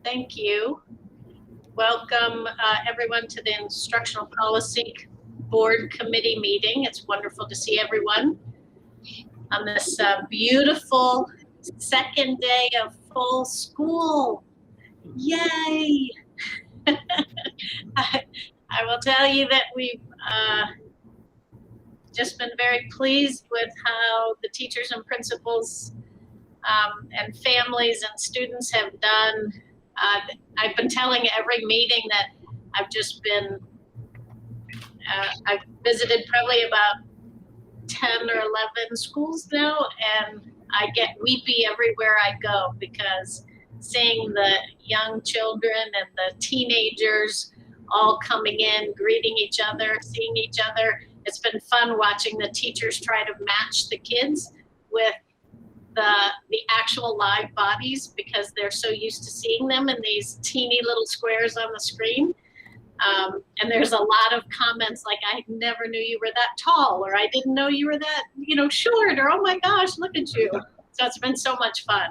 Thank you. Welcome everyone to the Instructional Policy Board Committee meeting. It's wonderful to see everyone on this beautiful second day of full school. Yay! I will tell you that we've just been very pleased with how the teachers and principals and families and students have done. I've been telling every meeting that I've just been, I've visited probably about 10 or 11 schools now, and I get weepy everywhere I go because seeing the young children and the teenagers all coming in, greeting each other, seeing each other. It's been fun watching the teachers try to match the kids with the actual live bodies because they're so used to seeing them in these teeny little squares on the screen. And there's a lot of comments like, I never knew you were that tall, or I didn't know you were that, short, or oh my gosh, look at you. So it's been so much fun.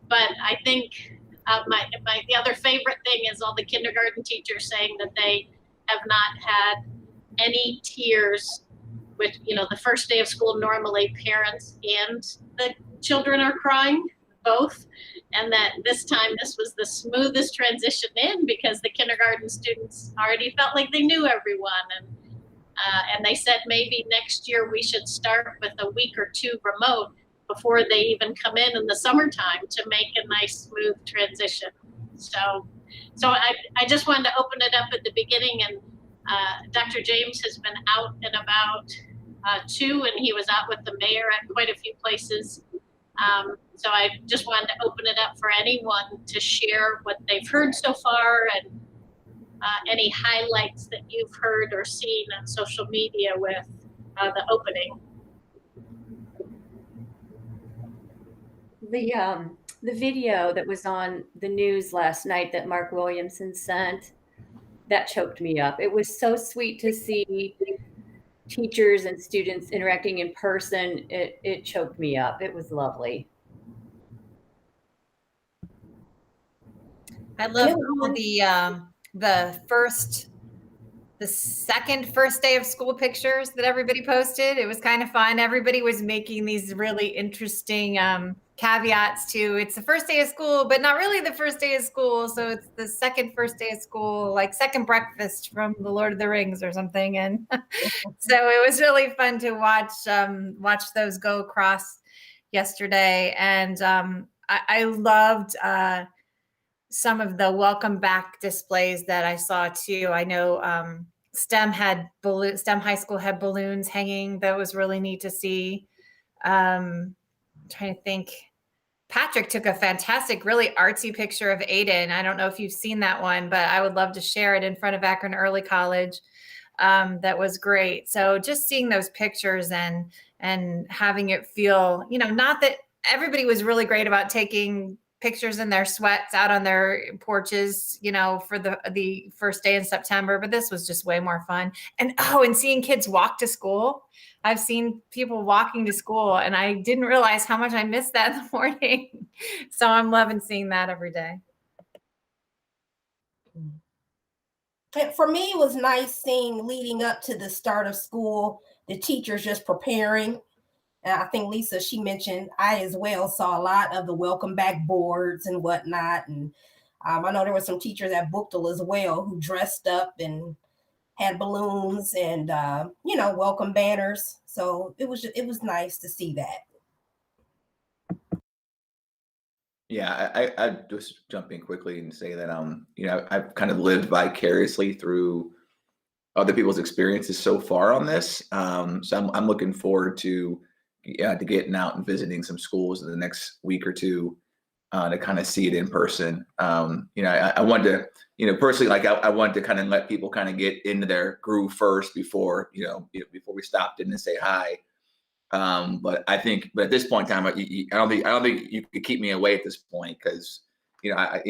But I think the other favorite thing is all the kindergarten teachers saying that they have not had any tears with, the first day of school, normally parents and the children are crying, both. And that this time, this was the smoothest transition in because the kindergarten students already felt like they knew everyone. And they said maybe next year we should start with a week or two remote before they even come in the summertime to make a nice, smooth transition. So I just wanted to open it up at the beginning, and Dr. James has been out and about too, and he was out with the mayor at quite a few places. So I just wanted to open it up for anyone to share what they've heard so far and any highlights that you've heard or seen on social media with the opening. The video that was on the news last night that Mark Williamson sent, that choked me up. It was so sweet to see teachers and students interacting in person. It choked me up. It was lovely. I love all the second first day of school pictures that everybody posted. It was kind of fun. Everybody was making these really interesting caveats to it's the first day of school, but not really the first day of school. So it's the second first day of school, like second breakfast from the Lord of the Rings or something. And so it was really fun to watch those go across yesterday. And I loved some of the welcome back displays that I saw too. I know STEM High School had balloons hanging. That was really neat to see. I'm trying to think. Patrick took a fantastic, really artsy picture of Aiden. I don't know if you've seen that one, but I would love to share it in front of Akron Early College. That was great. So just seeing those pictures and having it feel, not that everybody was really great about taking pictures in their sweats out on their porches, for the first day in September, but this was just way more fun. And seeing kids walk to school. I've seen people walking to school and I didn't realize how much I missed that in the morning. So I'm loving seeing that every day. For me, it was nice seeing leading up to the start of school, the teachers just preparing. And I think Lisa, she mentioned, I as well saw a lot of the welcome back boards and whatnot. And I know there were some teachers at Booktel as well who dressed up and had balloons and, welcome banners. So it was nice to see that. Yeah, I just jump in quickly and say that, I've kind of lived vicariously through other people's experiences so far on this. So I'm looking forward to getting out and visiting some schools in the next week or two to kind of see it in person. I wanted to, personally, like I wanted to kind of let people kind of get into their groove first before we stopped in and say hi. But at this point in time, I don't think you could keep me away at this point because you kind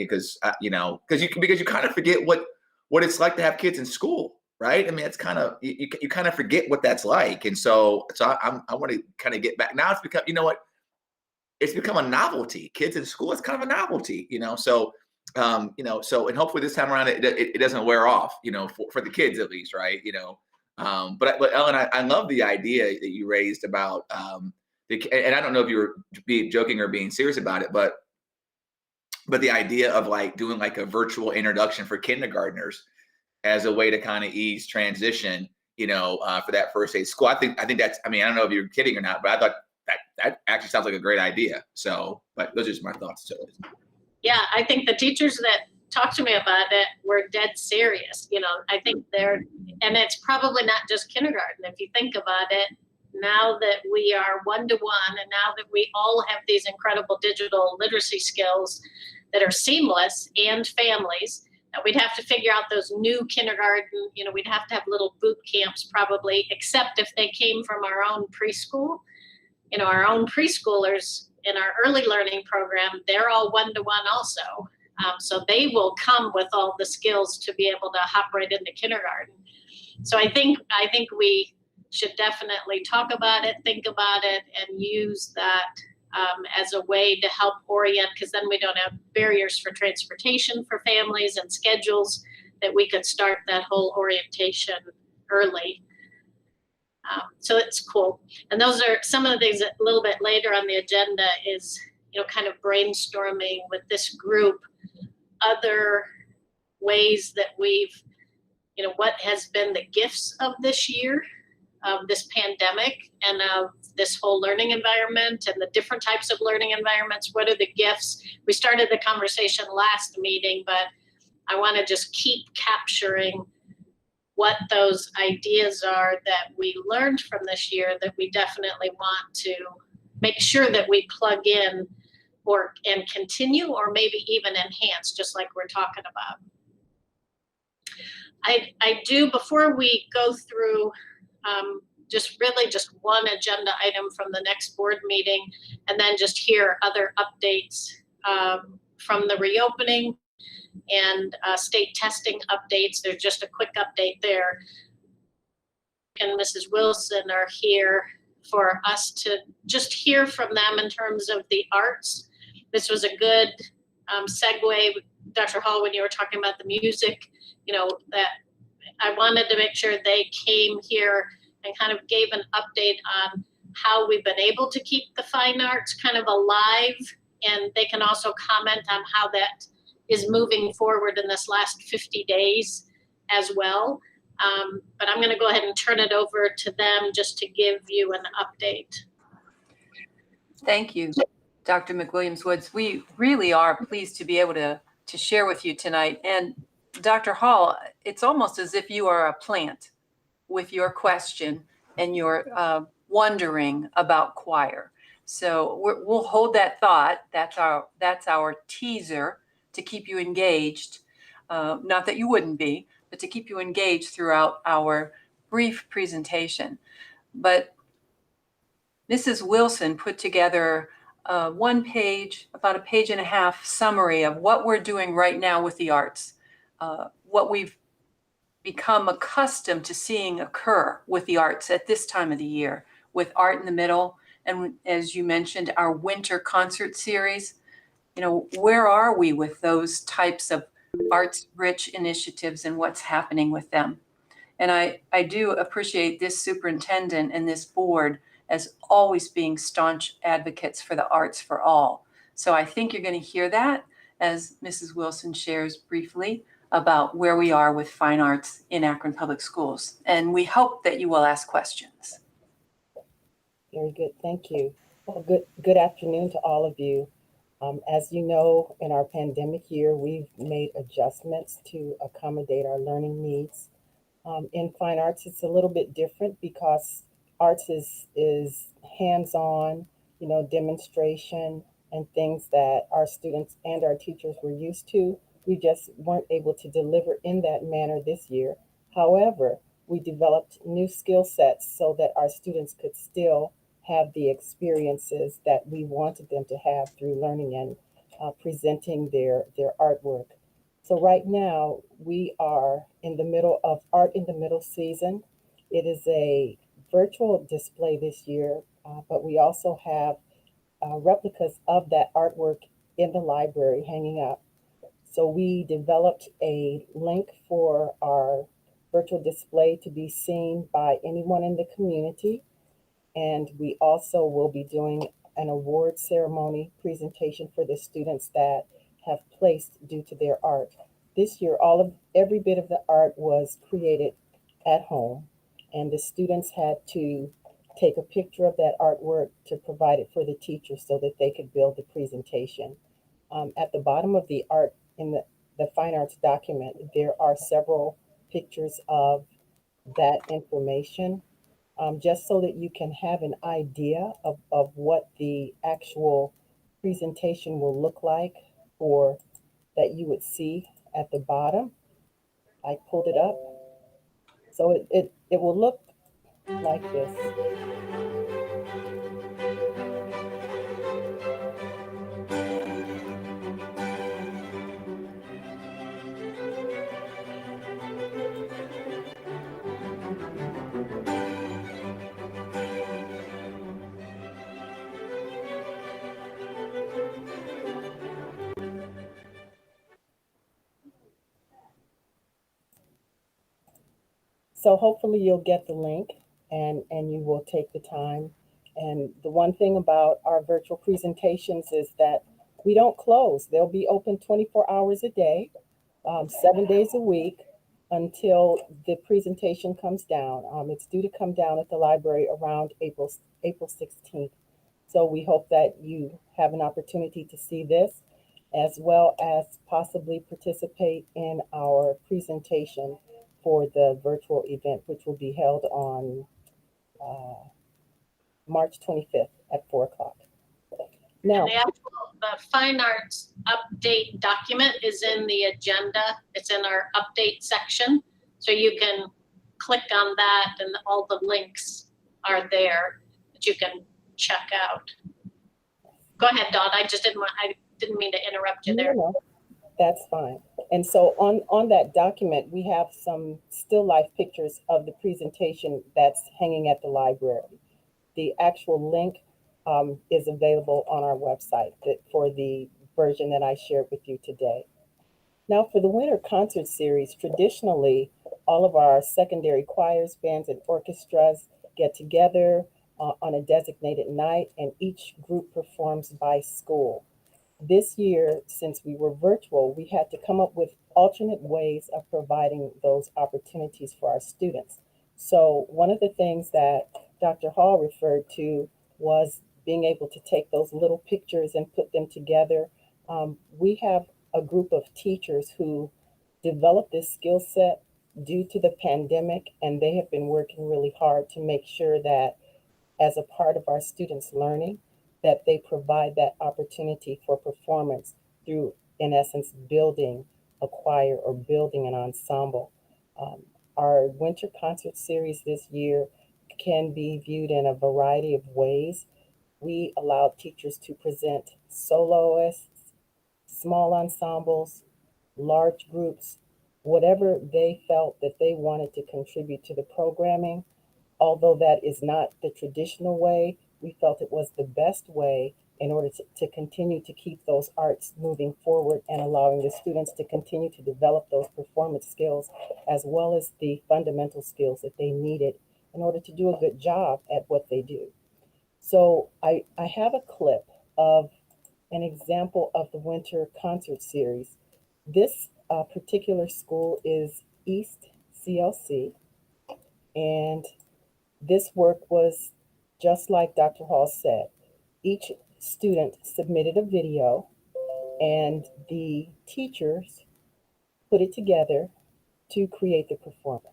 of forget what it's like to have kids in school. Right. I mean, it's kind of, you kind of forget what that's like. And so I want to kind of get back now. It's become, it's become a novelty. Kids in school, it's kind of a novelty, So, and hopefully this time around it doesn't wear off, for the kids at least, right? But Ellen, I love the idea that you raised about, and I don't know if you were being joking or being serious about it, but the idea of like doing like a virtual introduction for kindergartners as a way to kind of ease transition, for that first day of school. I think that's, I don't know if you're kidding or not, but I thought that actually sounds like a great idea. So, but those are just my thoughts too. Yeah, I think the teachers that talked to me about it were dead serious. I think and it's probably not just kindergarten. If you think about it, now that we are one-to-one, and now that we all have these incredible digital literacy skills that are seamless, and families, that we'd have to figure out those new kindergarten, we'd have to have little boot camps probably, except if they came from our own preschool. Our own preschoolers in our early learning program, they're all one-to-one also. So they will come with all the skills to be able to hop right into kindergarten. So I think we should definitely talk about it, think about it, and use that as a way to help orient, because then we don't have barriers for transportation for families and schedules, that we could start that whole orientation early. So it's cool. And those are some of the things that a little bit later on the agenda is, kind of brainstorming with this group, other ways that we've, what has been the gifts of this year, of this pandemic, and of this whole learning environment and the different types of learning environments. What are the gifts? We started the conversation last meeting, but I want to just keep capturing what those ideas are that we learned from this year that we definitely want to make sure that we plug in and continue, or maybe even enhance, just like we're talking about. I do, before we go through just one agenda item from the next board meeting, and then just hear other updates from the reopening and state testing updates. There's just a quick update there. And Mrs. Wilson are here for us to just hear from them in terms of the arts. This was a good segue, Dr. Hall, when you were talking about the music, that I wanted to make sure they came here and kind of gave an update on how we've been able to keep the fine arts kind of alive. And they can also comment on how that is moving forward in this last 50 days as well. But I'm going to go ahead and turn it over to them just to give you an update. Thank you, Dr. McWilliams-Woods. We really are pleased to be able to share with you tonight. And Dr. Hall, it's almost as if you are a plant with your question and your wondering about choir. So we'll hold that thought. That's our teaser to keep you engaged. Not that you wouldn't be, but to keep you engaged throughout our brief presentation. But Mrs. Wilson put together one page, about a page and a half summary of what we're doing right now with the arts, what we've become accustomed to seeing occur with the arts at this time of the year, with Art in the Middle, and as you mentioned, our winter concert series. Where are we with those types of arts-rich initiatives and what's happening with them? And I do appreciate this superintendent and this board as always being staunch advocates for the arts for all. So I think you're going to hear that as Mrs. Wilson shares briefly about where we are with fine arts in Akron Public Schools. And we hope that you will ask questions. Very good, thank you. Well, good afternoon to all of you. As you know, in our pandemic year, we've made adjustments to accommodate our learning needs. In fine arts, it's a little bit different because arts is hands-on, demonstration and things that our students and our teachers were used to. We just weren't able to deliver in that manner this year. However, we developed new skill sets so that our students could still have the experiences that we wanted them to have through learning and presenting their artwork. So right now, we are in the middle of Art in the Middle season. It is a virtual display this year, but we also have replicas of that artwork in the library hanging up. So we developed a link for our virtual display to be seen by anyone in the community. And we also will be doing an award ceremony presentation for the students that have placed due to their art. This year, every bit of the art was created at home, and the students had to take a picture of that artwork to provide it for the teacher so that they could build the presentation. At the bottom of the art in the fine arts document, there are several pictures of that information, just so that you can have an idea of what the actual presentation will look like, or that you would see at the bottom. I pulled it up. So it will look like this. So hopefully you'll get the link and you will take the time. And the one thing about our virtual presentations is that we don't close. They'll be open 24 hours a day, 7 days a week until the presentation comes down. It's due to come down at the library around April 16th. So we hope that you have an opportunity to see this, as well as possibly participate in our presentation for the virtual event, which will be held on March 25th at 4 o'clock. Now, the fine arts update document is in the agenda. It's in our update section. So you can click on that and all the links are there that you can check out. Go ahead, Dawn. I didn't mean to interrupt you there. No, that's fine. And so on that document, we have some still life pictures of the presentation that's hanging at the library. The actual link is available on our website for the version that I shared with you today. Now, for the winter concert series, traditionally, all of our secondary choirs, bands, and orchestras get together on a designated night, and each group performs by school. This year, since we were virtual, we had to come up with alternate ways of providing those opportunities for our students. So one of the things that Dr. Hall referred to was being able to take those little pictures and put them together. We have a group of teachers who developed this skill set due to the pandemic, and they have been working really hard to make sure that as a part of our students' learning, that they provide that opportunity for performance through, in essence, building a choir or building an ensemble. Our winter concert series this year can be viewed in a variety of ways. We allowed teachers to present soloists, small ensembles, large groups, whatever they felt that they wanted to contribute to the programming. Although that is not the traditional way, we felt it was the best way in order to continue to keep those arts moving forward and allowing the students to continue to develop those performance skills as well as the fundamental skills that they needed in order to do a good job at what they do. So I have a clip of an example of the winter concert series. This particular school is East CLC, and this work was just like Dr. Hall said. Each student submitted a video and the teachers put it together to create the performance.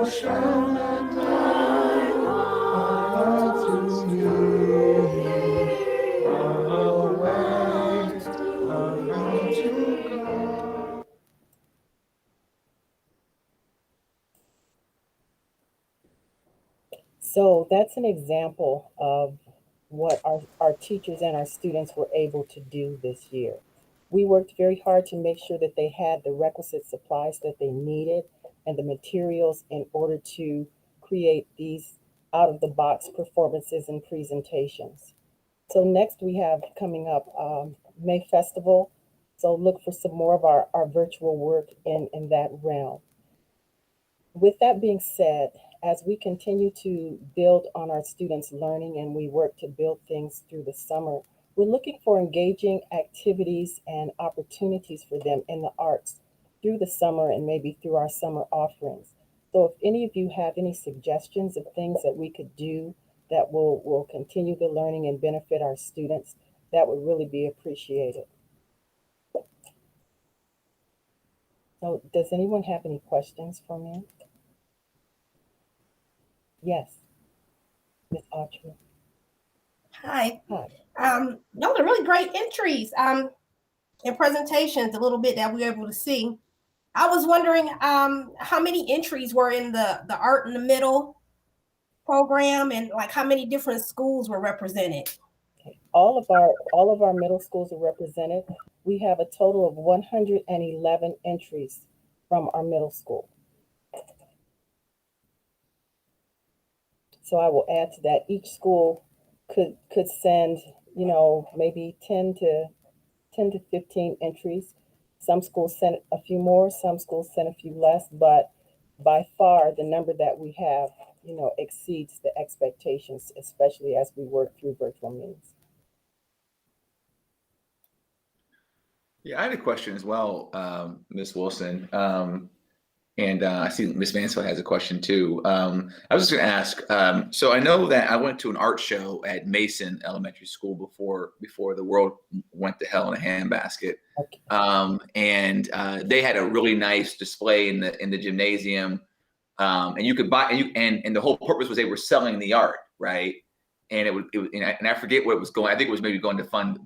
So that's an example of what our teachers and our students were able to do this year. We worked very hard to make sure that they had the requisite supplies that they needed and the materials in order to create these out of the box performances and presentations. So next we have coming up May Festival. So look for some more of our virtual work in that realm. With that being said, as we continue to build on our students' learning and we work to build things through the summer, we're looking for engaging activities and opportunities for them in the arts through the summer and maybe through our summer offerings. So if any of you have any suggestions of things that we could do that will continue the learning and benefit our students, that would really be appreciated. So does anyone have any questions for me? Yes, Ms. Autry. Hi. Hi. Those are really great entries and presentations, a little bit that we were able to see. I was wondering how many entries were in the Art in the Middle program, and like how many different schools were represented? Okay. All of our middle schools are represented. We have a total of 111 entries from our middle school. So I will add to that. Each school could send, maybe 10 to 15 entries. Some schools sent a few more, some schools sent a few less, but by far the number that we have, exceeds the expectations, especially as we work through virtual means. Yeah, I had a question as well, Ms. Wilson. And I see Ms. Mansfield has a question too. I was just going to ask. So I know that I went to an art show at Mason Elementary School before the world went to hell in a handbasket, Okay. and they had a really nice display in the gymnasium, and you could buy and the whole purpose was they were selling the art, right? And it was and I forget what it was going. I think it was maybe going to fund.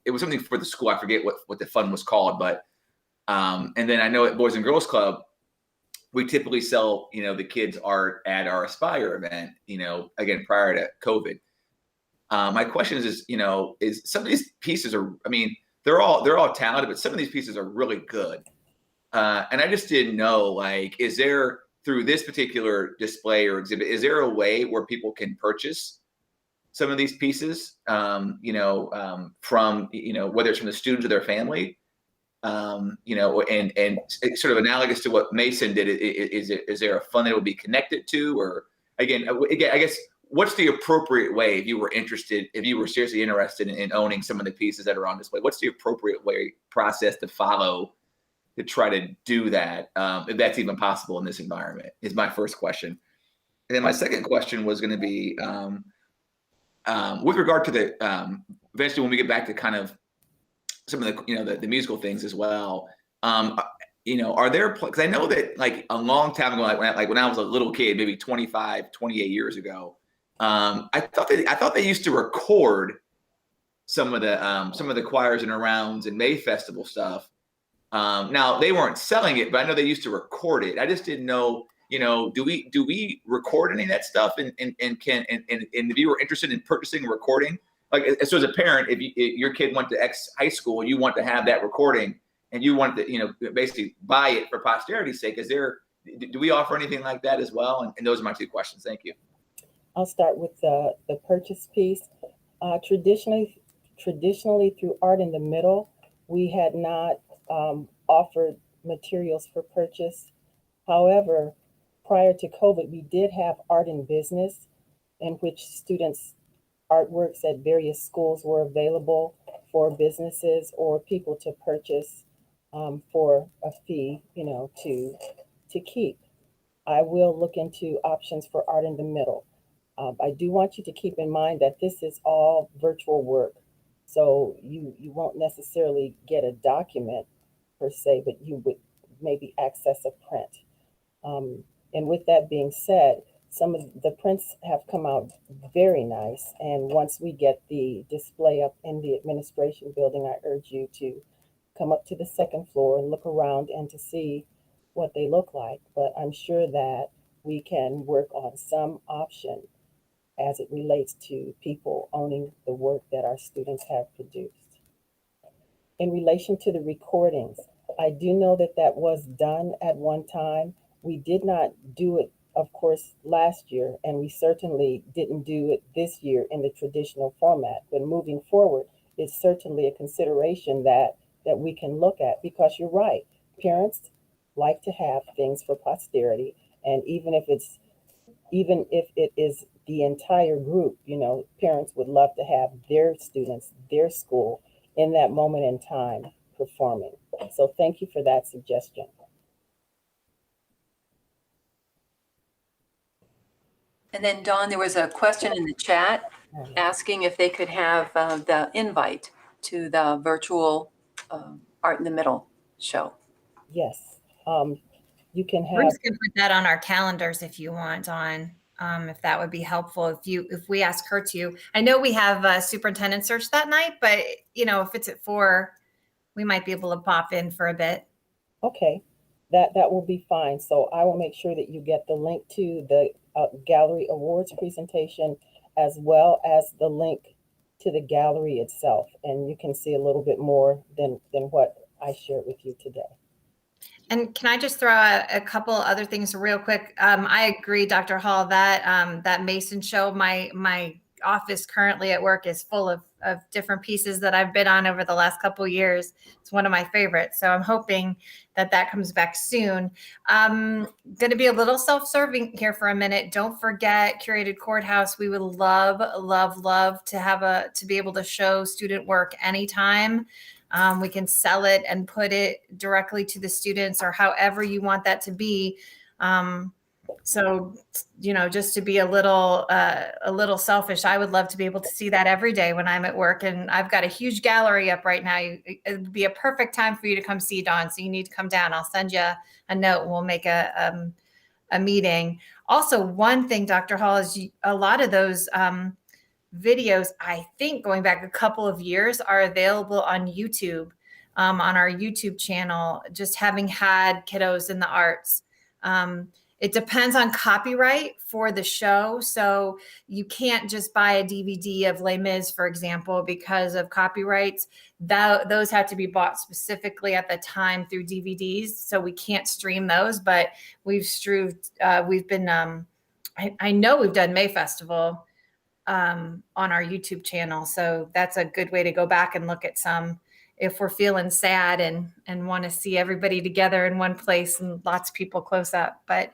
It was something for the school. I forget what the fund was called, but. And then I know at Boys and Girls Club, we typically sell, the kids' art at our Aspire event, again, prior to COVID. My question is some of these pieces are, they're all talented, but some of these pieces are really good. And I just didn't know, is there, through this particular display or exhibit, is there a way where people can purchase some of these pieces, from, whether it's from the students or their family? And it's sort of analogous to what Mason did. Is there a fund that will be connected to, or again, I guess, what's the appropriate way if you were seriously interested in owning some of the pieces that are on display? What's the appropriate process to follow to try to do that, if that's even possible in this environment? Is my first question. And then my second question was going to be with regard to the eventually when we get back to kind of some of the the musical things as well. Are there, because I know that a long time ago, when I was a little kid, maybe 25, 28 years ago, I thought they used to record some of the choirs and rounds and May Festival stuff. Now they weren't selling it, but I know they used to record it. I just didn't know, do we record any of that stuff? And if you were interested in purchasing a recording, so as a parent, if your kid went to X high school, you want to have that recording and you want to, basically buy it for posterity's sake. Do we offer anything like that as well? And those are my two questions. Thank you. I'll start with the purchase piece. Traditionally through Art in the Middle, we had not offered materials for purchase. However, prior to COVID, we did have Art in Business, in which students' artworks at various schools were available for businesses or people to purchase for a fee, to keep. I will look into options for Art in the Middle. I do want you to keep in mind that this is all virtual work. So you won't necessarily get a document per se, but you would maybe access a print. And with that being said, some of the prints have come out very nice. And once we get the display up in the administration building, I urge you to come up to the second floor and look around and to see what they look like. But I'm sure that we can work on some option as it relates to people owning the work that our students have produced. In relation to the recordings, I do know that that was done at one time. We did not do it, of course, last year, and we certainly didn't do it this year in the traditional format. But moving forward, it's certainly a consideration that we can look at, because you're right. Parents like to have things for posterity, and even if it is the entire group, you know, parents would love to have their students, their school in that moment in time performing. So thank you for that suggestion. And then Dawn, there was a question in the chat asking if they could have the invite to the virtual Art in the Middle show. Yes, you can have. Bruce can put that on our calendars if you want, on if that would be helpful. If we ask her to, I know we have a superintendent search that night, but you know, if it's at 4, we might be able to pop in for a bit. Okay, that will be fine. So I will make sure that you get the link to the gallery awards presentation, as well as the link to the gallery itself, and you can see a little bit more than what I shared with you today. And can I just throw out a couple other things real quick? I agree, Dr. Hall, that that Mason show, my office currently at work is full of different pieces that I've been on over the last couple of years. It's one of my favorites. So I'm hoping that comes back soon. Going to be a little self-serving here for a minute. Don't forget Curated Courthouse. We would love, love, love to be able to show student work anytime. We can sell it and put it directly to the students, or however you want that to be. So, you know, just to be a little selfish, I would love to be able to see that every day when I'm at work. And I've got a huge gallery up right now. It would be a perfect time for you to come see, Dawn. So you need to come down. I'll send you a note and we'll make a meeting. Also, one thing, Dr. Hall, is a lot of those videos, I think going back a couple of years, are available on YouTube, on our YouTube channel, just having had kiddos in the arts. It depends on copyright for the show. So you can't just buy a DVD of Les Mis, for example, because of copyrights. Those have to be bought specifically at the time through DVDs. So we can't stream those, but we've been, I know we've done May Festival on our YouTube channel. So that's a good way to go back and look at some if we're feeling sad and want to see everybody together in one place and lots of people close up. But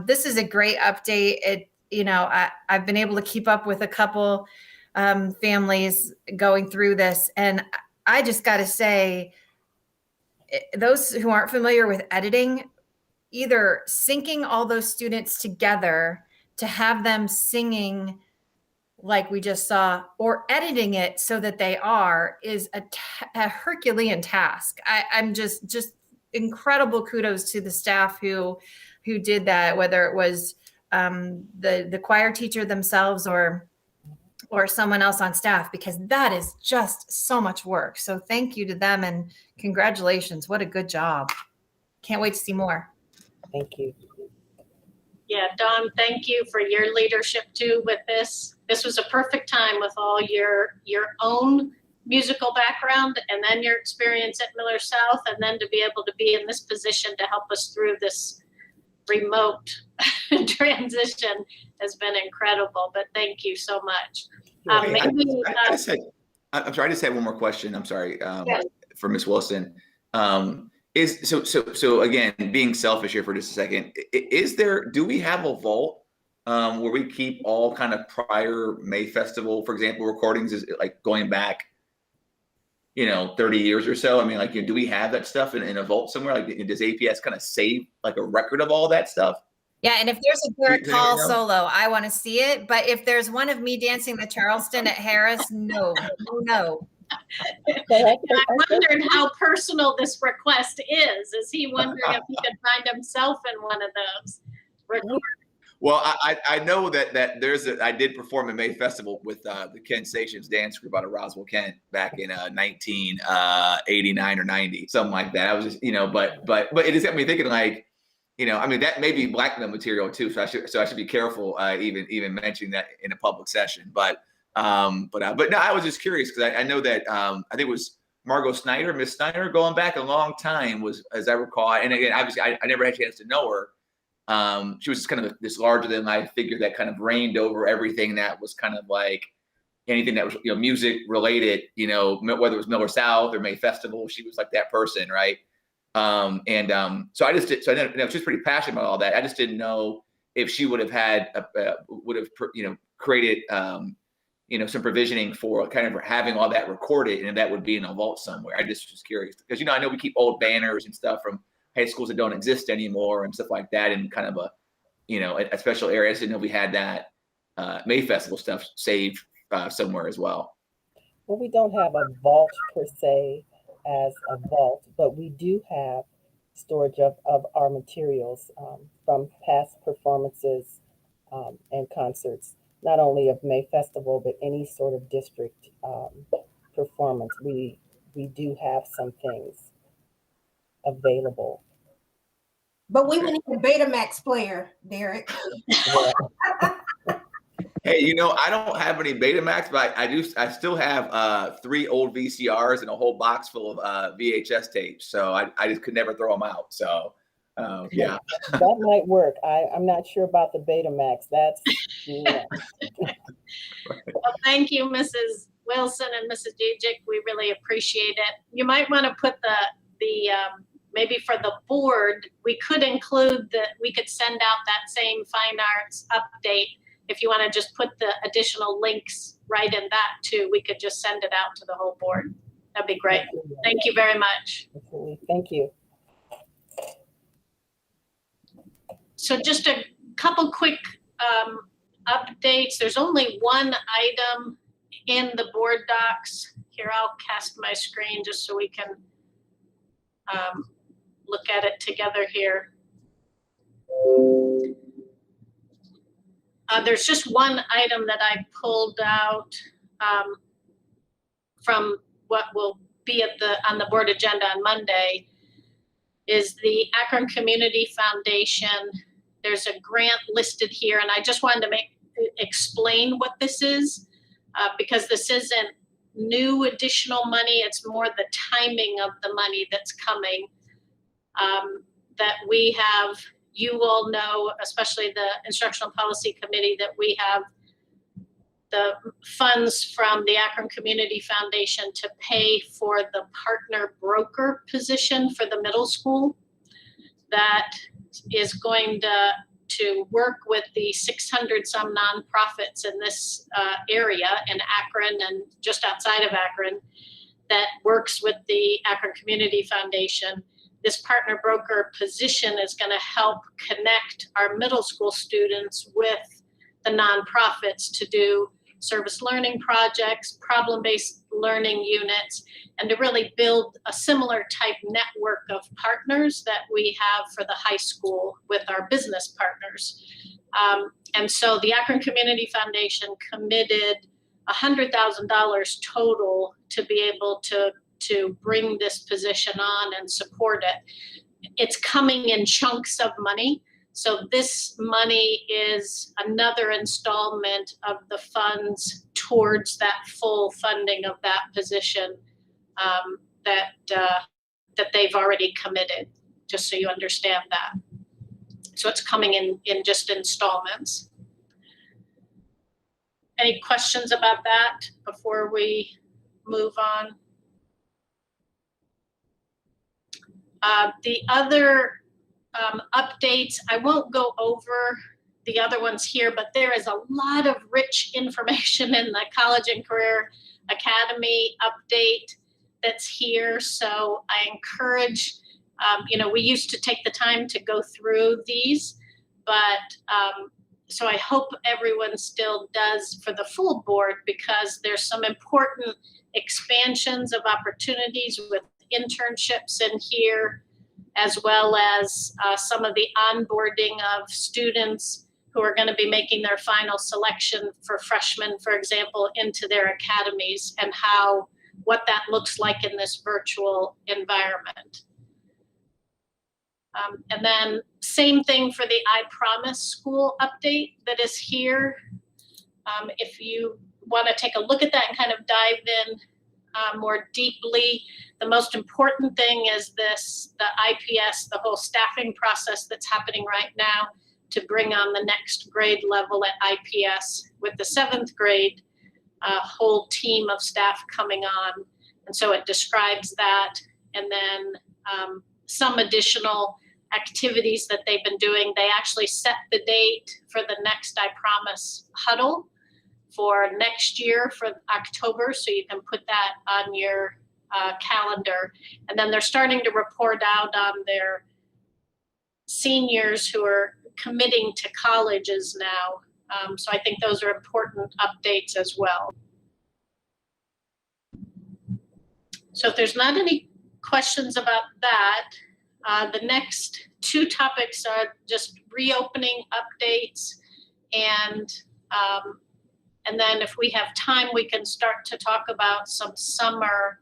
this is a great update. I've been able to keep up with a couple families going through this. And I just got to say, those who aren't familiar with editing, either syncing all those students together to have them singing like we just saw, or editing it so that they is a Herculean task. I'm just incredible kudos to the staff who did that, whether it was the choir teacher themselves or someone else on staff, because that is just so much work. So thank you to them and congratulations. What a good job. Can't wait to see more. Thank you. Yeah, Dawn, thank you for your leadership too with this. This was a perfect time with all your own musical background and then your experience at Miller South, and then to be able to be in this position to help us through this remote transition has been incredible. But thank you so much. I'm sorry, I just had one more question. I'm sorry, for Ms. Wilson. So again, being selfish here for just a second, do we have a vault where we keep all kind of prior May Festival, for example, recordings, is like going back, 30 years or so? I mean, like, do we have that stuff in a vault somewhere? Like, does APS kind of save like a record of all that stuff? Yeah, and if there's a Garrett Hall solo, I want to see it. But if there's one of me dancing the Charleston at Harris, no. I'm wondering how personal this request is. Is he wondering if he could find himself in one of those? record. Well, I know that I did perform a May Festival with the Kent Stations dance group out of Roswell, Kent, back in 1989 or 90, something like that. I was just, but it just got me thinking, like, I mean, that may be blackmail material too, so I should be careful even mentioning that in a public session. But no, I was just curious because I know that I think it was Margot Snyder, Miss Snyder, going back a long time, was, as I recall, and again, obviously I never had a chance to know her. She was just kind of this larger than life figure that kind of reigned over everything that was kind of like anything that was, music related, whether it was Miller South or May Festival, she was like that person, right? So I know she's pretty passionate about all that. I just didn't know if she would have created, some provisioning for kind of having all that recorded, and that would be in a vault somewhere. I just was curious because, I know we keep old banners and stuff from high schools that don't exist anymore and stuff like that, and kind of a special area. I didn't know we had that May Festival stuff saved somewhere as well. Well, we don't have a vault per se as a vault, but we do have storage of our materials from past performances and concerts, not only of May Festival, but any sort of district performance. We do have some things available. But we would need a Betamax player, Derek. Hey, I don't have any Betamax, but I still have 3 old VCRs and a whole box full of VHS tapes. So I just could never throw them out. So yeah. That might work. I'm not sure about the Betamax. That's Well, thank you, Mrs. Wilson and Mrs. Dujik. We really appreciate it. You might want to put the maybe for the board, we could include we could send out that same fine arts update. If you want to just put the additional links right in that too, we could just send it out to the whole board. That'd be great. Thank you very much. Absolutely. Thank you. So just a couple quick updates. There's only one item in the board docs. Here, I'll cast my screen just so we can look at it together here. There's just one item that I pulled out from what will be on the board agenda on Monday, is the Akron Community Foundation. There's a grant listed here, and I just wanted to explain what this is, because this isn't new additional money. It's more the timing of the money that's coming. That we have, you all know, especially the Instructional Policy Committee, that we have the funds from the Akron Community Foundation to pay for the partner broker position for the middle school. That is going to work with the 600 some nonprofits in this area in Akron and just outside of Akron that works with the Akron Community Foundation. This partner broker position is going to help connect our middle school students with the nonprofits to do service learning projects, problem-based learning units, and to really build a similar type network of partners that we have for the high school with our business partners. And so the Akron Community Foundation committed $100,000 total to be able to bring this position on and support it. It's coming in chunks of money. So this money is another installment of the funds towards that full funding of that position that they've already committed, just so you understand that. So it's coming in just installments. Any questions about that before we move on? The other updates, I won't go over the other ones here, but there is a lot of rich information in the College and Career Academy update that's here. So I encourage, we used to take the time to go through these, but so I hope everyone still does for the full board, because there's some important expansions of opportunities with internships in here, as well as some of the onboarding of students who are going to be making their final selection for freshmen, for example, into their academies, and what that looks like in this virtual environment. And then same thing for the I Promise School update that is here. If you want to take a look at that and kind of dive in more deeply, the most important thing is the IPS, the whole staffing process that's happening right now to bring on the next grade level at IPS with the 7th grade whole team of staff coming on. And so it describes that, and then some additional activities that they've been doing. They actually set the date for the next I Promise huddle for next year for October, so you can put that on your calendar. And then they're starting to report out on their seniors who are committing to colleges now. So I think those are important updates as well. So if there's not any questions about that, the next 2 topics are just reopening updates, and then if we have time, we can start to talk about some summer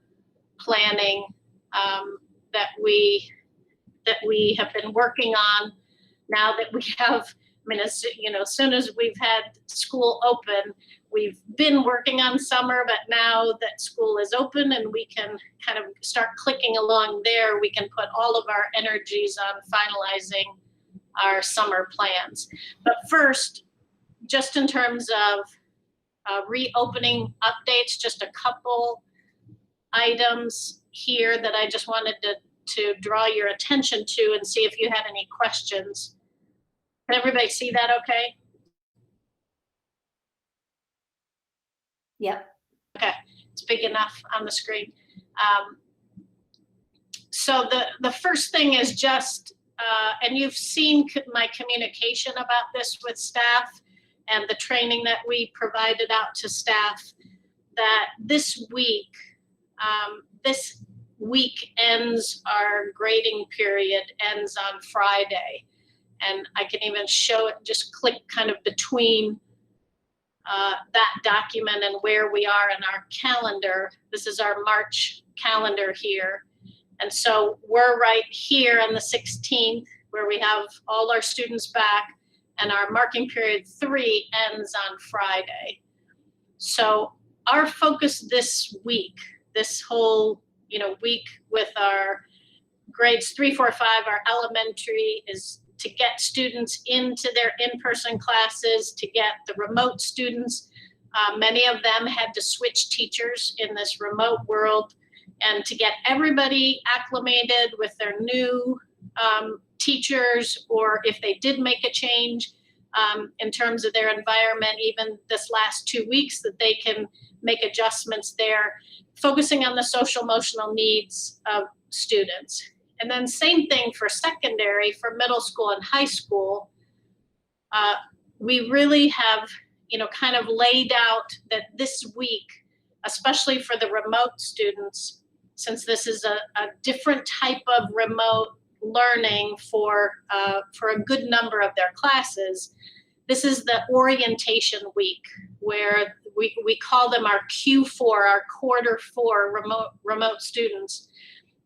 planning that we have been working on now that we have. I mean, as soon as we've had school open, we've been working on summer, but now that school is open and we can kind of start clicking along there, we can put all of our energies on finalizing our summer plans. But first, just in terms of reopening updates, just a couple items here that I just wanted to draw your attention to and see if you had any questions. Can everybody see that okay? Yep. Okay, it's big enough on the screen. So the first thing is just, and you've seen my communication about this with staff and the training that we provided out to staff, that this week ends, our grading period ends on Friday. And I can even show it, just click kind of between that document and where we are in our calendar. This is our March calendar here. And so we're right here on the 16th where we have all our students back, and our marking period 3 ends on Friday. So our focus this week, this whole week with our grades 3, 4, 5, our elementary, is to get students into their in-person classes, to get the remote students. Many of them had to switch teachers in this remote world, and to get everybody acclimated with their new teachers, or if they did make a change in terms of their environment, even this last 2 weeks, that they can make adjustments there, focusing on the social emotional needs of students. And then same thing for secondary, for middle school and high school. We really have, kind of laid out that this week, especially for the remote students, since this is a different type of remote learning for a good number of their classes, this is the orientation week, where we call them our Q4, our quarter 4 remote students,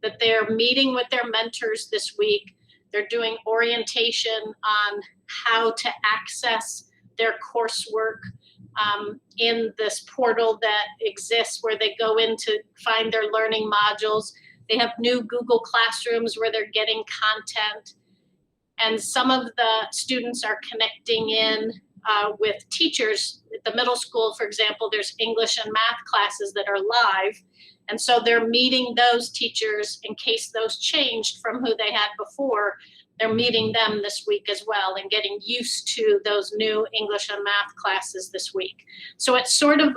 that they're meeting with their mentors this week. They're doing orientation on how to access their coursework in this portal that exists, where they go in to find their learning modules. They have new Google Classrooms where they're getting content. And some of the students are connecting in with teachers. At the middle school, for example, there's English and math classes that are live. And so they're meeting those teachers in case those changed from who they had before. They're meeting them this week as well and getting used to those new English and math classes this week. So it's sort of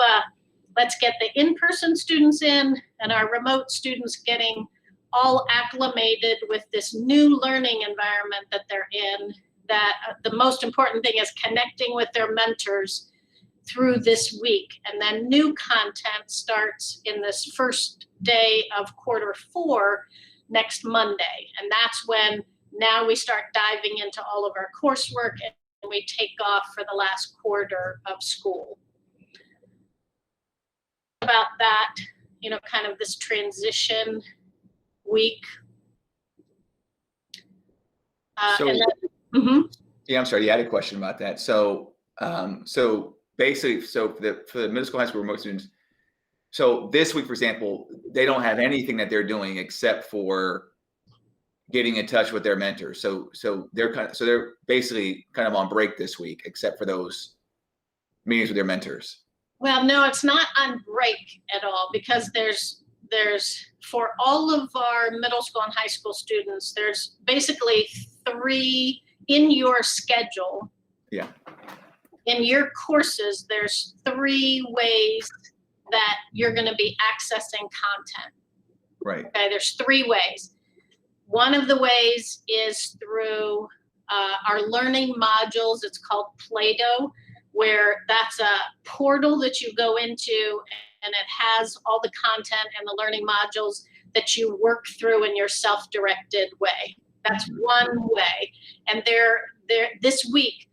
let's get the in-person students in and our remote students getting all acclimated with this new learning environment that they're in, that the most important thing is connecting with their mentors through this week. And then new content starts in this first day of quarter 4, next Monday. And that's when now we start diving into all of our coursework and we take off for the last quarter of school. About that, you know, kind of this transition week. Yeah, I'm sorry. You had a question about that. So, so basically, so for the middle school, high school remote students, so this week, for example, they don't have anything that they're doing except for getting in touch with their mentors. So they're basically kind of on break this week, except for those meetings with their mentors. Well, no, it's not on break at all, because there's for all of our middle school and high school students, there's basically 3 in your schedule. Yeah. In your courses, there's 3 ways that you're going to be accessing content. Right. Okay, there's 3 ways. One of the ways is through our learning modules. It's called Play-Doh, where that's a portal that you go into, and it has all the content and the learning modules that you work through in your self-directed way. That's one way. And they're this week,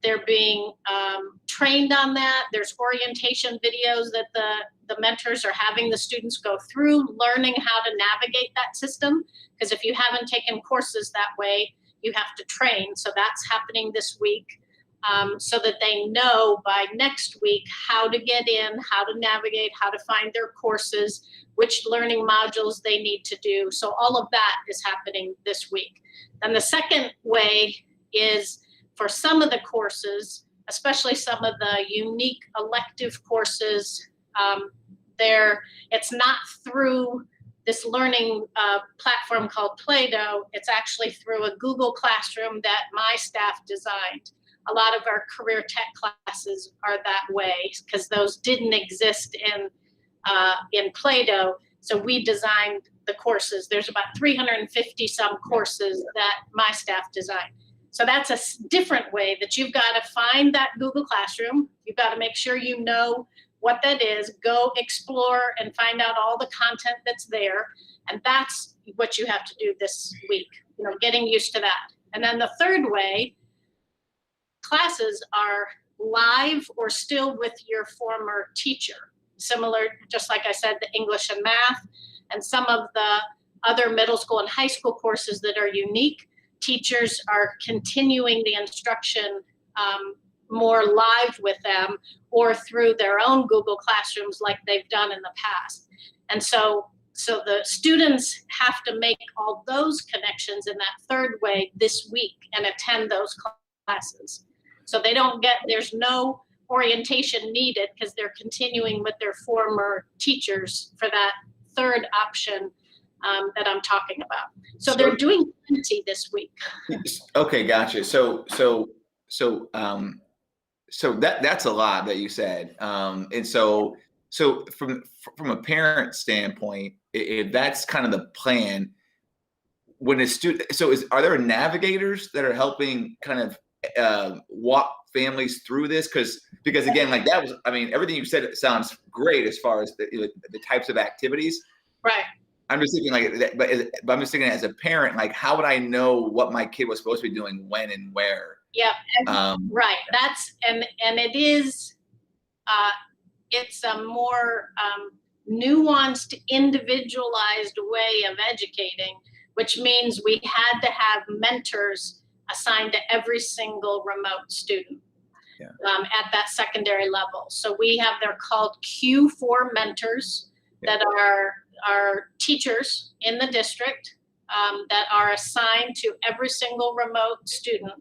they're being trained on that. There's orientation videos that the mentors are having the students go through, learning how to navigate that system. Because if you haven't taken courses that way, you have to train. So that's happening this week. So that they know by next week how to get in, how to navigate, how to find their courses, which learning modules they need to do. So all of that is happening this week. And the second way is for some of the courses, especially some of the unique elective courses, it's not through this learning platform called Play-Doh. It's actually through a Google Classroom that my staff designed. A lot of our career tech classes are that way because those didn't exist in Play-Doh. So we designed the courses. There's about 350 some courses that my staff designed. So that's a different way that you've got to find that Google Classroom. You've got to make sure you know what that is, go explore and find out all the content that's there. And that's what you have to do this week, you know, getting used to that. And then the third way, classes are live or still with your former teacher. Similar, just like I said, the English and math, and some of the other middle school and high school courses that are unique, teachers are continuing the instruction more live with them or through their own Google Classrooms like they've done in the past. And so the students have to make all those connections in that third way this week and attend those classes. So they don't get, there's no orientation needed because they're continuing with their former teachers for that third option that I'm talking about. So they're doing plenty this week. Okay, gotcha. So that's a lot that you said. And so from a parent standpoint, if that's kind of the plan, when a student, are there navigators that are helping kind of walk families through this? Because again, like that was, I mean, everything you said, it sounds great as far as the types of activities. Right. I'm just thinking like that, but I'm just thinking as a parent, like how would I know what my kid was supposed to be doing when and where? Yeah. Right. That's, and it is, it's a more nuanced, individualized way of educating, which means we had to have mentors assigned to every single remote student at that secondary level. So we have, they're called Q4 mentors that are teachers in the district that are assigned to every single remote student.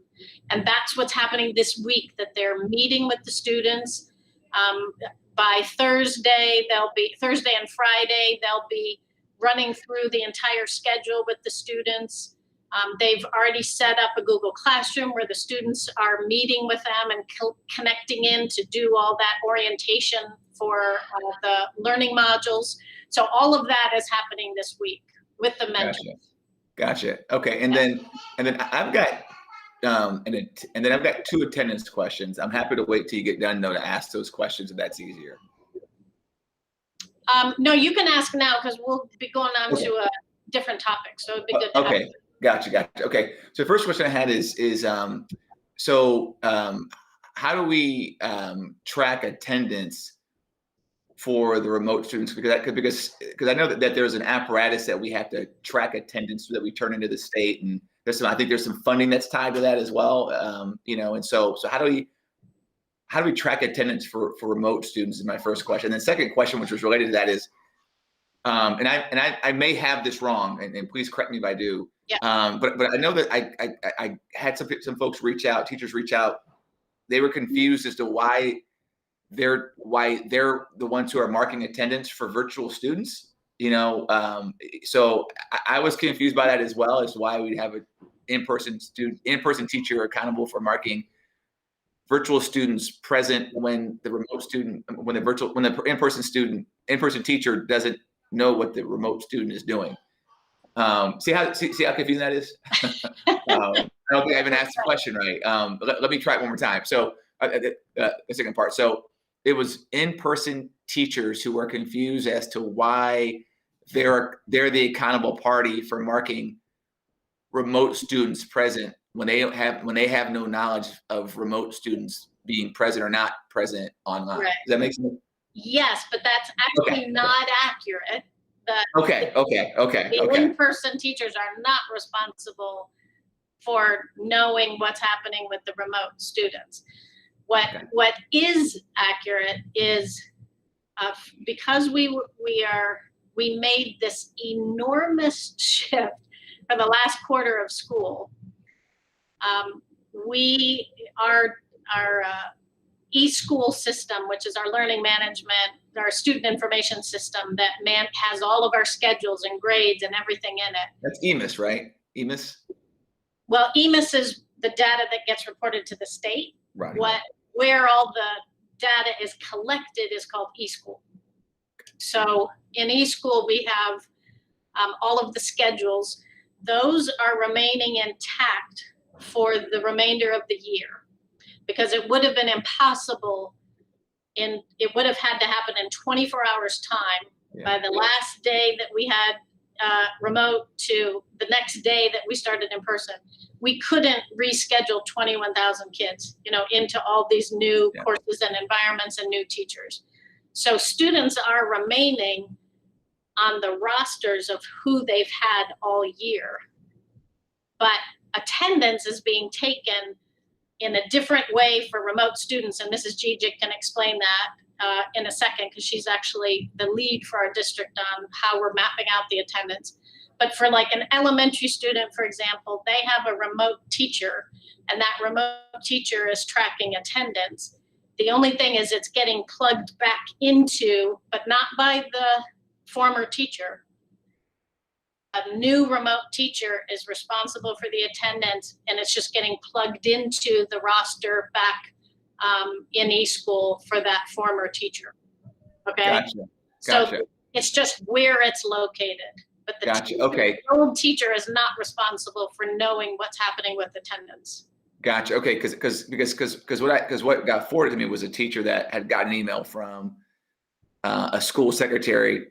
And that's what's happening this week, that they're meeting with the students. By Thursday and Friday, they'll be running through the entire schedule with the students. They've already set up a Google Classroom where the students are meeting with them and connecting in to do all that orientation for the learning modules. So all of that is happening this week with the mentors. Gotcha. Okay, and then I've got and then I've got 2 attendance questions. I'm happy to wait till you get done though to ask those questions if that's easier. No, you can ask now because we'll be going on to different topics. So it'd be good to Okay, gotcha. Okay, so the first question I had is how do we track attendance for the remote students? Because I know that there's an apparatus that we have to track attendance that we turn into the state, and I think there's some funding that's tied to that as well. And so how do we track attendance for remote students is my first question. And then second question, which was related to that, is and I may have this wrong, and please correct me if I do. Yeah. But I know that I had some folks teachers reach out. They were confused as to why they're the ones who are marking attendance for virtual students. So I was confused by that as well, as to why we'd have an in-person teacher accountable for marking virtual students present when the in-person teacher doesn't know what the remote student is doing. See how confusing that is? I don't think I even asked the question right. Let me try it one more time. So the second part. So it was in-person teachers who were confused as to why they're the accountable party for marking remote students present when they have no knowledge of remote students being present or not present online. Right. Does that make sense? Yes, but that's actually not accurate. Okay. The in-person teachers are not responsible for knowing what's happening with the remote students. What is accurate is because we made this enormous shift for the last quarter of school. Our eSchool system, which is our learning management, our student information system that has all of our schedules and grades and everything in it. That's EMIS, right? EMIS? Well, EMIS is the data that gets reported to the state. Right. Where all the data is collected is called eSchool. So in eSchool, we have all of the schedules. Those are remaining intact for the remainder of the year, because it would have been impossible it would have had to happen in 24 hours time by the last day that we had remote to the next day that we started in person. We couldn't reschedule 21,000 kids, into all these new courses and environments and new teachers. So students are remaining on the rosters of who they've had all year, but attendance is being taken in a different way for remote students, and Mrs. Gijic can explain that in a second, because she's actually the lead for our district on how we're mapping out the attendance. But for like an elementary student, for example, they have a remote teacher, and that remote teacher is tracking attendance. The only thing is it's getting plugged back into, but not by the former teacher. A new remote teacher is responsible for the attendance, and it's just getting plugged into the roster back in eSchool for that former teacher. Okay. Gotcha. So it's just where it's located. But the old teacher is not responsible for knowing what's happening with attendance. Gotcha. Okay, because what got forwarded to me was a teacher that had gotten an email from a school secretary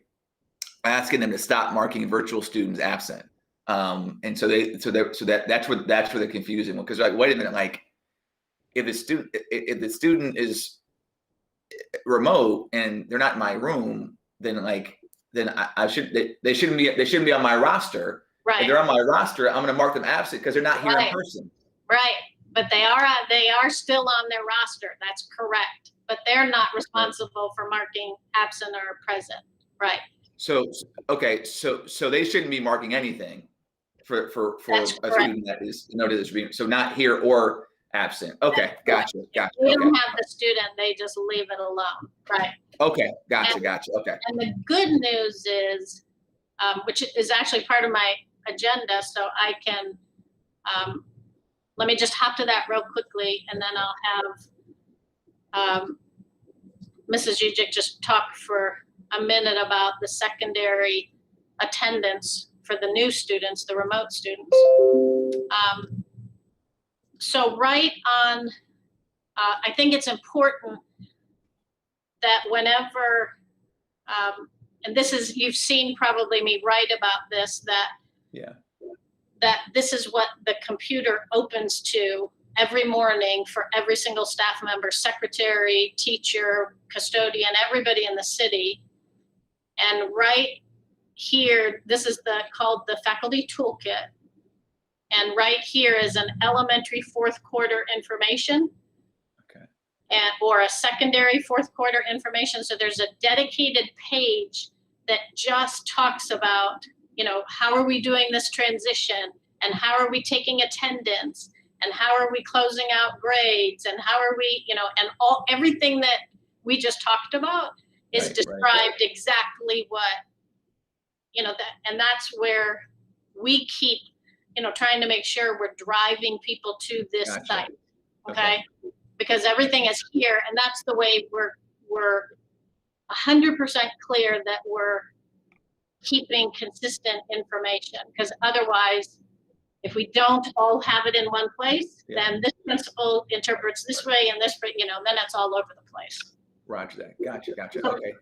asking them to stop marking virtual students absent. And so that's where the confusing one, because like, wait a minute, like if the student is remote and they're not in my room, then they shouldn't be on my roster. Right. If they're on my roster, I'm going to mark them absent because they're not here in person. Right. But they are still on their roster. That's correct. But they're not responsible for marking absent or present. Right. So they shouldn't be marking anything for a student that is noted as being so not here or absent. Okay, gotcha. We don't have the student; they just leave it alone. Right. Okay, gotcha. Okay. And the good news is, which is actually part of my agenda, so I can let me just hop to that real quickly, and then I'll have Mrs. Gijic just talk for a minute about the secondary attendance for the new students, the remote students. So right on, I think it's important that whenever and this is, you've seen probably me write about this, that this is what the computer opens to every morning for every single staff member, secretary, teacher, custodian, everybody in the city. And right here, this is called the faculty toolkit. And right here is an elementary fourth quarter information. Okay. Or a secondary fourth quarter information. So there's a dedicated page that just talks about, how are we doing this transition, and how are we taking attendance, and how are we closing out grades, and how are we, and everything that we just talked about is described exactly what, and that's where we keep, trying to make sure we're driving people to this site. Okay. Because everything is here, and that's the way we're 100% clear that we're keeping consistent information. Because otherwise, if we don't all have it in one place, then this principal interprets this way and this way, then it's all over the place. Roger that. Gotcha. Okay.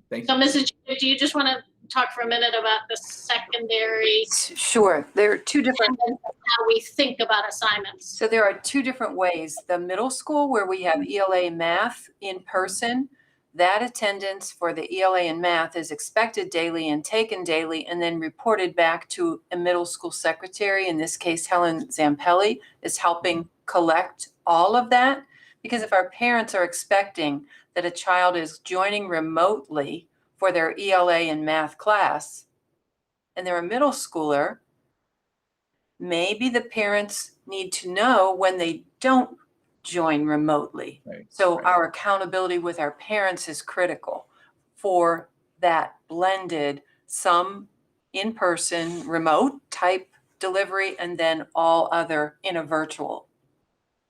Thank you. So, Mrs. Chick, do you just want to talk for a minute about the secondary? Sure. There are two different, how we think about assignments. so there are two different ways. The middle school, where we have ELA math in person, that attendance for the ELA and math is expected daily and taken daily, and then reported back to a middle school secretary. In this case, Helen Zampelli is helping collect all of that. Because if our parents are expecting that a child is joining remotely for their ELA and math class, and they're a middle schooler, maybe the parents need to know when they don't join remotely. Right. So our accountability with our parents is critical for that blended, some in-person remote type delivery, and then all other in a virtual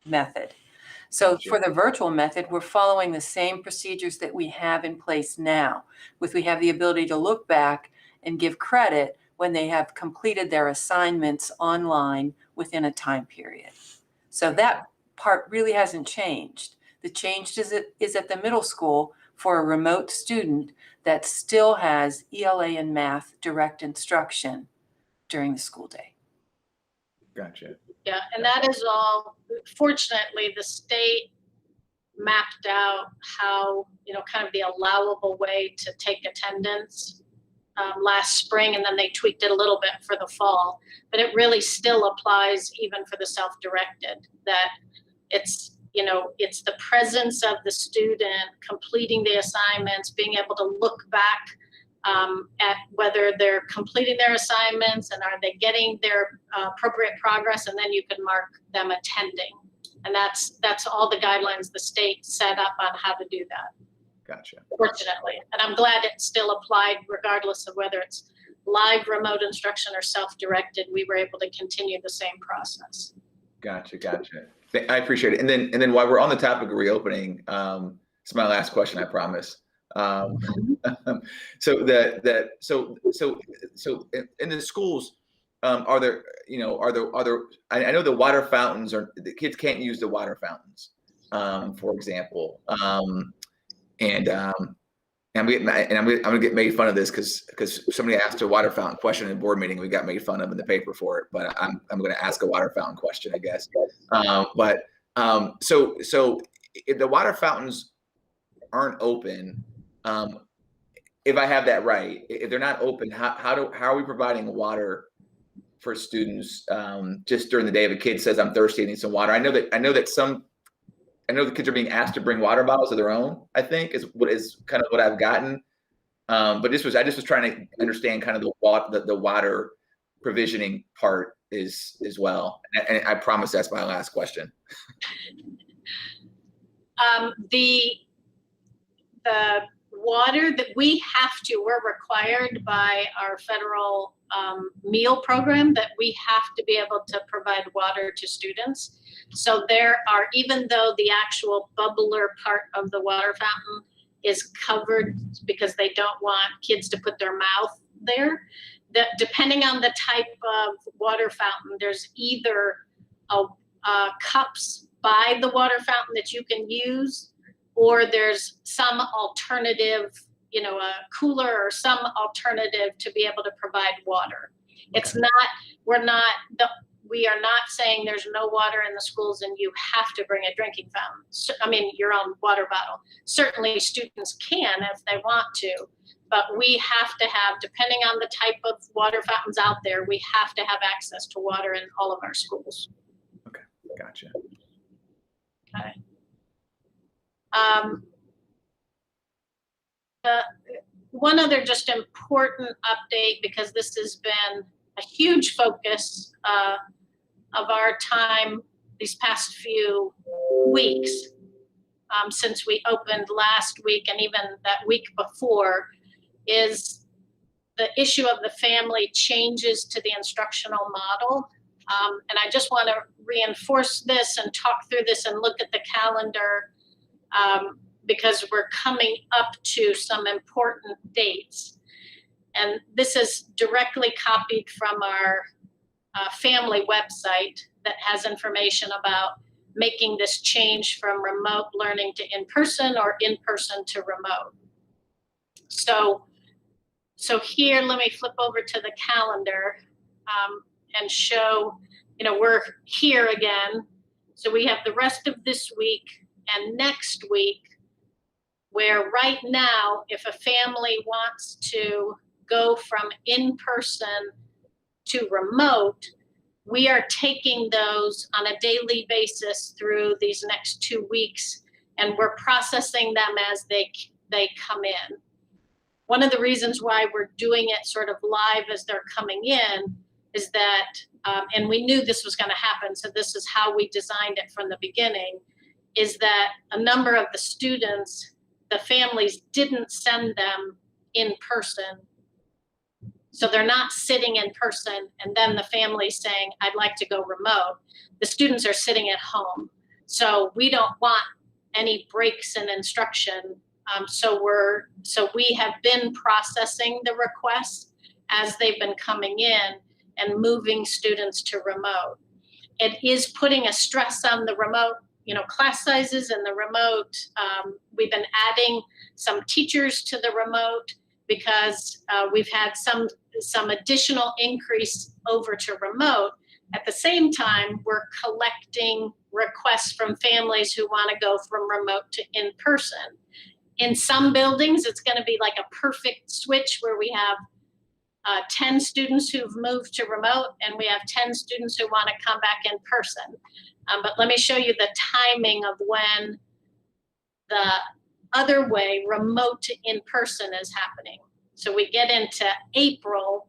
method. So for the virtual method, we're following the same procedures that we have in place now, we have the ability to look back and give credit when they have completed their assignments online within a time period. So that part really hasn't changed. The change is at the middle school for a remote student that still has ELA and math direct instruction during the school day. Gotcha. Yeah, and that is all, fortunately, the state mapped out how, kind of the allowable way to take attendance last spring, and then they tweaked it a little bit for the fall. But it really still applies even for the self-directed, that it's the presence of the student completing the assignments, being able to look back at whether they're completing their assignments and are they getting their appropriate progress, and then you can mark them attending. And that's all the guidelines the state set up on how to do that. Gotcha. Fortunately, and I'm glad it still applied regardless of whether it's live remote instruction or self-directed. We were able to continue the same process. Gotcha. I appreciate it. And then while we're on the topic of reopening, it's my last question, I promise. So in the schools, are there, I know the water fountains the kids can't use the water fountains, for example. And I'm gonna get made fun of this because somebody asked a water fountain question in a board meeting. We got made fun of in the paper for it, but I'm gonna ask a water fountain question, I guess. So if the water fountains aren't open, if I have that right, if they're not open, how are we providing water for students just during the day? If a kid says, "I'm thirsty, I need some water," I know the kids are being asked to bring water bottles of their own, I think is kind of what I've gotten. But I just was trying to understand kind of the water provisioning part as well. And I promise that's my last question. The water that we're required by our federal meal program that we have to be able to provide water to students. So there are, even though the actual bubbler part of the water fountain is covered because they don't want kids to put their mouth there, that depending on the type of water fountain, there's either cups by the water fountain that you can use, or there's some alternative, a cooler or some alternative to be able to provide water. It's not, we are not saying there's no water in the schools and you have to bring a drinking fountain. So, I mean, your own water bottle. Certainly students can if they want to, but we have to have, depending on the type of water fountains out there, we have to have access to water in all of our schools. Okay, gotcha. Okay. One other just important update, because this has been a huge focus of our time these past few weeks, since we opened last week and even that week before, is the issue of the family changes to the instructional model. And I just want to reinforce this and talk through this and look at the calendar, because we're coming up to some important dates. And this is directly copied from our family website that has information about making this change from remote learning to in-person or in-person to remote. So here, let me flip over to the calendar and show, we're here again. So we have the rest of this week and next week, where right now, if a family wants to go from in-person to remote, we are taking those on a daily basis through these next 2 weeks, and we're processing them as they come in. One of the reasons why we're doing it sort of live as they're coming in is that, and we knew this was going to happen, so this is how we designed it from the beginning, is that a number of the students, the families didn't send them in person. So they're not sitting in person and then the family's saying, I'd like to go remote. The students are sitting at home. So we don't want any breaks in instruction. So we have been processing the requests as they've been coming in and moving students to remote. It is putting a stress on the remote, class sizes and the remote. We've been adding some teachers to the remote because we've had some additional increase over to remote. At the same time, we're collecting requests from families who want to go from remote to in-person. In some buildings, it's going to be like a perfect switch where we have 10 students who've moved to remote and we have 10 students who want to come back in person. But let me show you the timing of when the other way, remote to in-person, is happening. So we get into April.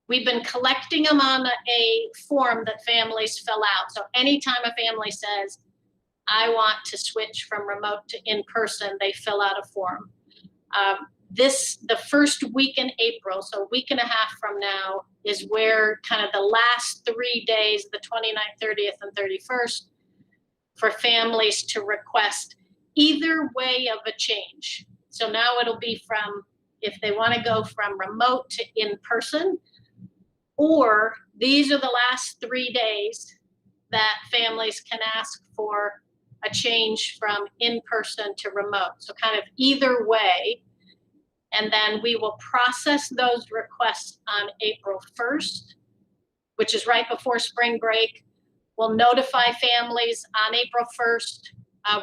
We've been collecting them on a form that families fill out. So anytime a family says, I want to switch from remote to in-person, they fill out a form. The first week in April, so a week and a half from now, is where kind of the last 3 days, the 29th, 30th, and 31st, for families to request either way of a change. So now it'll be from, if they want to go from remote to in-person, or these are the last 3 days that families can ask for a change from in-person to remote. So kind of either way. And then we will process those requests on April 1st, which is right before spring break. We'll notify families on April 1st.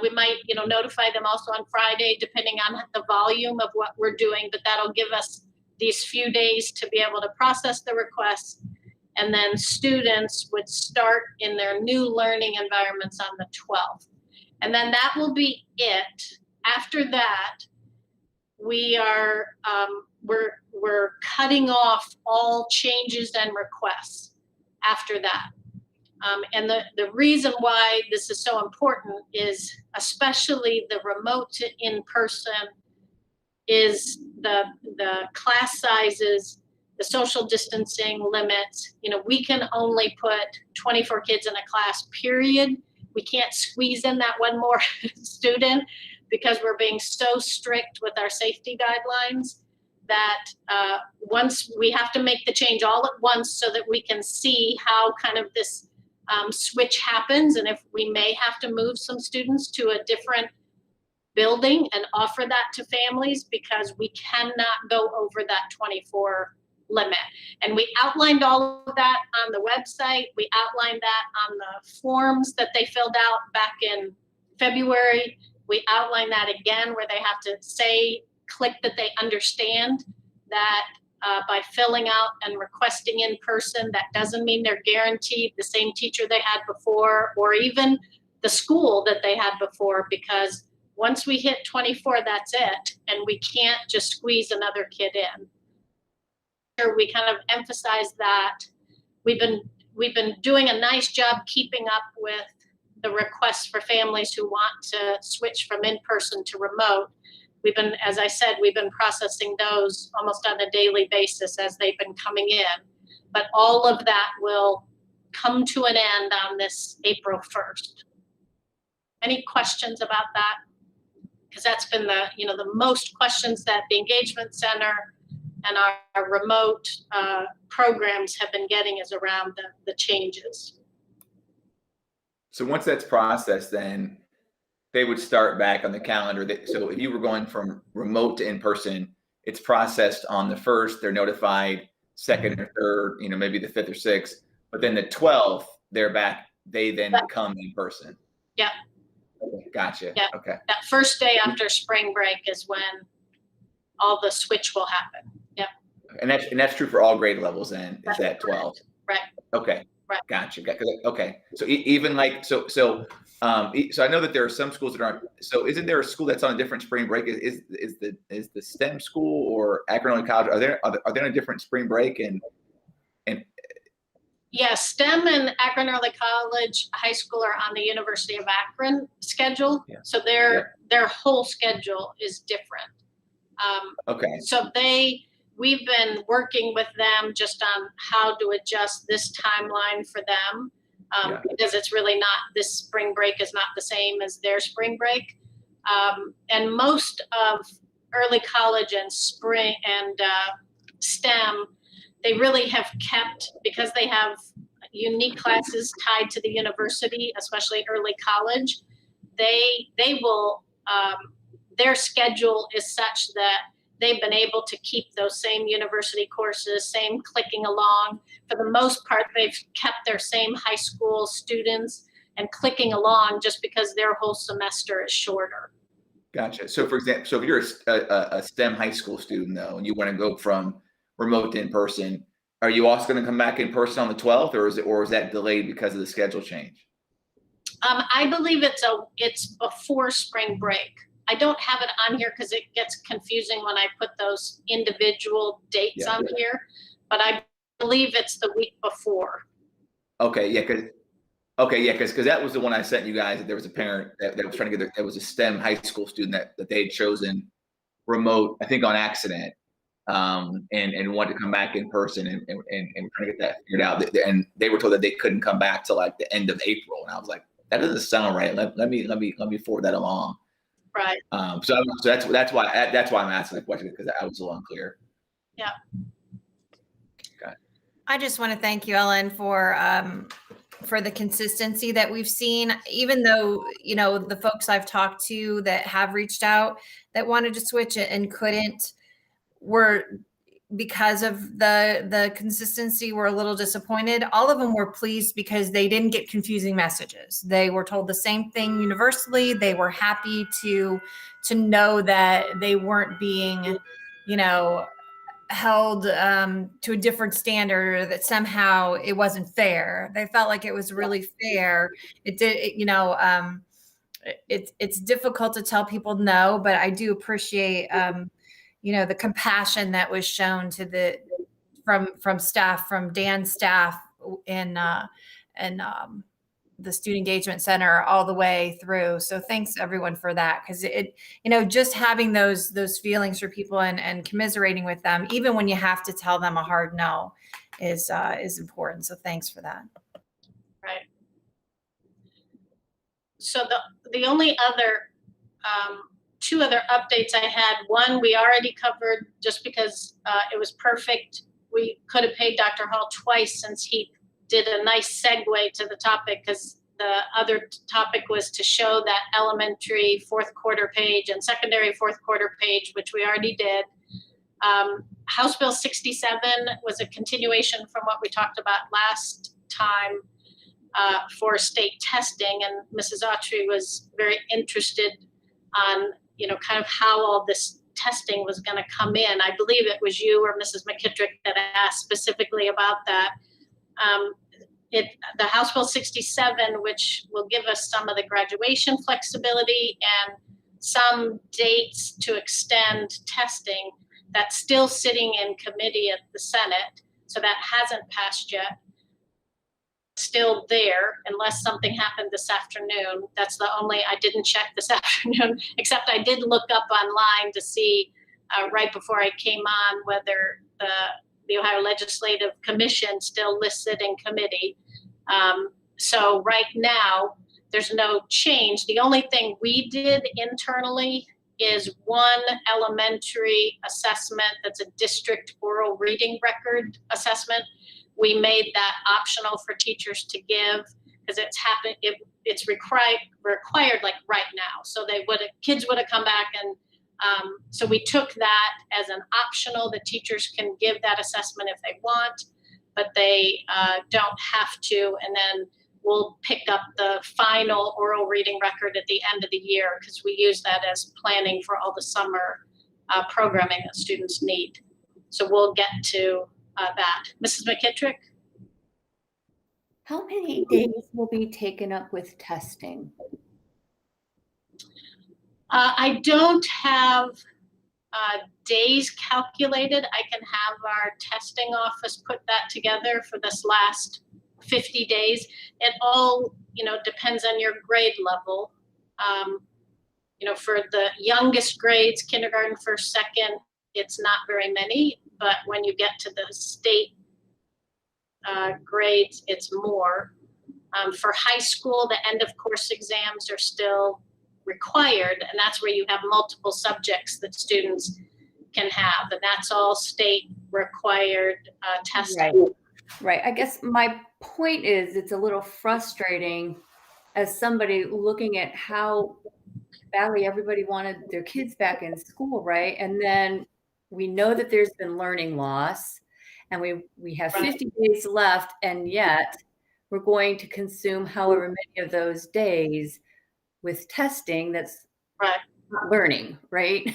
We might, notify them also on Friday, depending on the volume of what we're doing, but that'll give us these few days to be able to process the requests. And then students would start in their new learning environments on the 12th. And then that will be it. After that, we are, we're cutting off all changes and requests after that. And the reason why this is so important is, especially the remote to in-person, is the class sizes, the social distancing limits. We can only put 24 kids in a class, period. We can't squeeze in that one more student because we're being so strict with our safety guidelines that once we have to make the change all at once so that we can see how kind of this switch happens, and if we may have to move some students to a different building and offer that to families, because we cannot go over that 24 limit. And we outlined all of that on the website. We outlined that on the forms that they filled out back in February. We outlined that again, where they have to click that they understand that by filling out and requesting in person, that doesn't mean they're guaranteed the same teacher they had before, or even the school that they had before, because once we hit 24, that's it, and we can't just squeeze another kid in. We kind of emphasize that we've been doing a nice job keeping up with the requests for families who want to switch from in-person to remote. As I said, we've been processing those almost on a daily basis as they've been coming in. But all of that will come to an end on this April 1st. Any questions about that? Because that's been the most questions that the Engagement Center and our remote programs have been getting is around the changes. So once that's processed, then they would start back on the calendar. So if you were going from remote to in-person, it's processed on the 1st, they're notified 2nd or 3rd, maybe the 5th or 6th, but then the 12th, they're back, they then come in person. Yeah. Okay, gotcha. Yeah. Okay. That first day after spring break is when all the switch will happen. Yep. And that's true for all grade levels then, is that 12? Right. Okay. Right. Gotcha. Okay. So even like, so I know that there are some schools that aren't, so isn't there a school that's on a different spring break? Is the STEM school or Akron College, are they on a different spring break? And yeah, STEM and Akron Early College High School are on the University of Akron schedule. Yeah. So their whole schedule is different. Okay. So we've been working with them just on how to adjust this timeline for them, because it's really not, this spring break is not the same as their spring break. And most of early college and spring and STEM, they really have kept, because they have unique classes tied to the university, especially early college, they will, their schedule is such that they've been able to keep those same university courses, same clicking along. For the most part, they've kept their same high school students and clicking along, just because their whole semester is shorter. Gotcha. So for example, so if you're a STEM high school student though, and you want to go from remote to in-person, are you also going to come back in person on the 12th, or is that delayed because of the schedule change? I believe it's before spring break. I don't have it on here because it gets confusing when I put those individual dates on here, but I believe it's the week before. Okay, yeah, because that was the one I sent you guys. That there was a parent that was trying to get. It was a STEM high school student that they had chosen remote, I think on accident, and wanted to come back in person, and we're trying to get that figured out. And they were told that they couldn't come back till like the end of April, and I was like, that doesn't sound right. Let me forward that along. Right. So that's why I'm asking the question, because I was a little unclear. Yeah. Okay. I just want to thank you, Ellen, for the consistency that we've seen, even though, the folks I've talked to that have reached out that wanted to switch it and couldn't, were, because of the consistency, were a little disappointed. All of them were pleased because they didn't get confusing messages. They were told the same thing universally. They were happy to know that they weren't being, held to a different standard, or that somehow it wasn't fair. They felt like it was really fair. It's difficult to tell people no, but I do appreciate the compassion that was shown to from staff, from Dan's staff and the Student Engagement Center all the way through. So thanks everyone for that, because just having those feelings for people and commiserating with them, even when you have to tell them a hard no, is important. So thanks for that. Right. So the only other two other updates I had, one we already covered, just because it was perfect. We could have paid Dr. Hall twice, since he did a nice segue to the topic, because the other topic was to show that elementary fourth quarter page and secondary fourth quarter page, which we already did. House Bill 67 was a continuation from what we talked about last time for state testing, and Mrs. Autry was very interested on, kind of how all this testing was going to come in. I believe it was you or Mrs. McKittrick that asked specifically about that. The House Bill 67, which will give us some of the graduation flexibility and some dates to extend testing, that's still sitting in committee at the Senate. So that hasn't passed yet. Still there, unless something happened this afternoon. That's the only, I didn't check this afternoon, except I did look up online to see right before I came on whether the Ohio Legislative Commission still listed in committee. So right now, there's no change. The only thing we did internally is one elementary assessment that's a district oral reading record assessment. We made that optional for teachers to give because it's required like right now. So kids would have come back and so we took that as an optional. The teachers can give that assessment if they want, but they don't have to. And then we'll pick up the final oral reading record at the end of the year because we use that as planning for all the summer programming that students need. So we'll get to that. Mrs. McKittrick? How many days will be taken up with testing? I don't have days calculated. I can have our testing office put that together for this last 50 days. It all, depends on your grade level. For the youngest grades, kindergarten, first, second, it's not very many, but when you get to the state grades, it's more. For high school, the end of course exams are still required, and that's where you have multiple subjects that students can have, and that's all state required testing. Right. I guess my point is it's a little frustrating as somebody looking at how badly everybody wanted their kids back in school, right? And then we know that there's been learning loss and we have 50 days left, and yet we're going to consume however many of those days with testing that's not learning, right?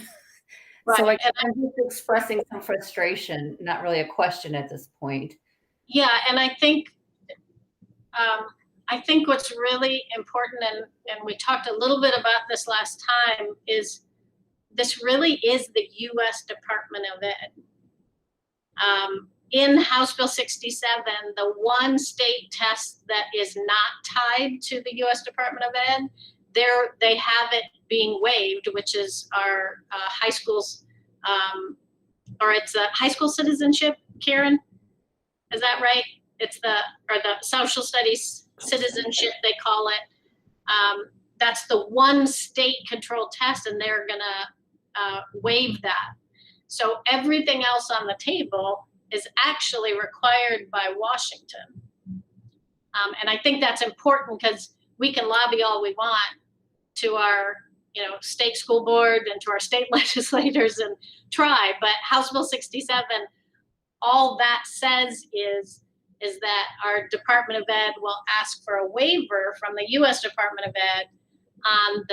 So I'm just expressing some frustration, not really a question at this point. Yeah, and I think what's really important, and we talked a little bit about this last time, is this really is the U.S. Department of Ed. In House Bill 67, the one state test that is not tied to the U.S. Department of Ed, they have it being waived, which is our high schools, or it's a high school citizenship, Karen? Is that right? It's the social studies citizenship, they call it. That's the one state controlled test, and they're gonna waive that. So everything else on the table is actually required by Washington. And I think that's important because we can lobby all we want to our state school board and to our state legislators and try, but House Bill 67, all that says is that our Department of Ed will ask for a waiver from the U.S. Department of Ed on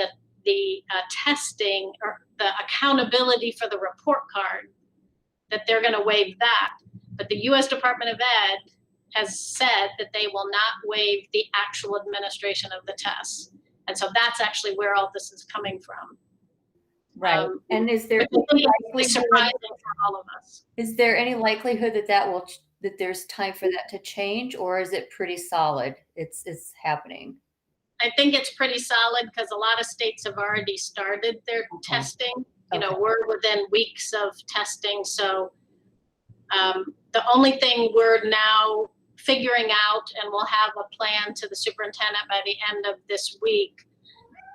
the testing or the accountability for the report card, that they're going to waive that. But the U.S. Department of Ed has said that they will not waive the actual administration of the tests. And so that's actually where all this is coming from. Right. And is there surprising for all of us? Is there any likelihood that there's time for that to change, or is it pretty solid? It's happening. I think it's pretty solid because a lot of states have already started their testing. We're within weeks of testing. So the only thing we're now figuring out, and we'll have a plan to the superintendent by the end of this week,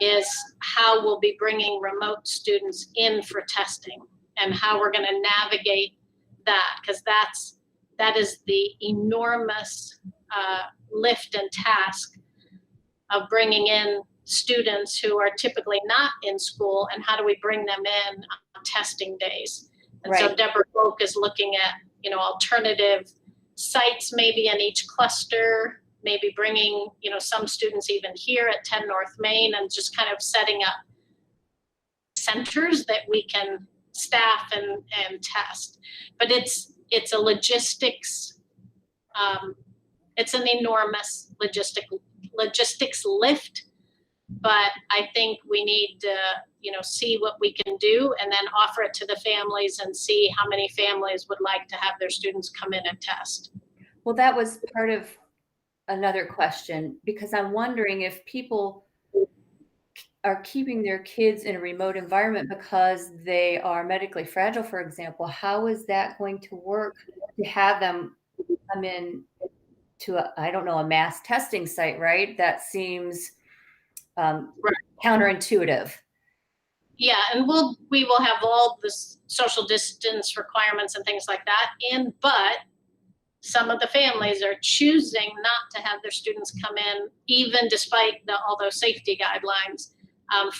is how we'll be bringing remote students in for testing and how we're going to navigate that, because that is the enormous lift and task of bringing in students who are typically not in school, and how do we bring them in on testing days? And so Right. Deborah Volk is looking at, alternative sites maybe in each cluster, maybe bringing, some students even here at 10 North Main, and just kind of setting up centers that we can staff and test. But it's a logistics, it's an enormous logistics lift, but I think we need to, see what we can do and then offer it to the families and see how many families would like to have their students come in and test. Well, that was part of another question, because I'm wondering if people are keeping their kids in a remote environment because they are medically fragile, for example, how is that going to work to have them come in to a mass testing site, right? That seems counterintuitive. Yeah, and we will have all the social distance requirements and things like that but some of the families are choosing not to have their students come in, even despite all those safety guidelines,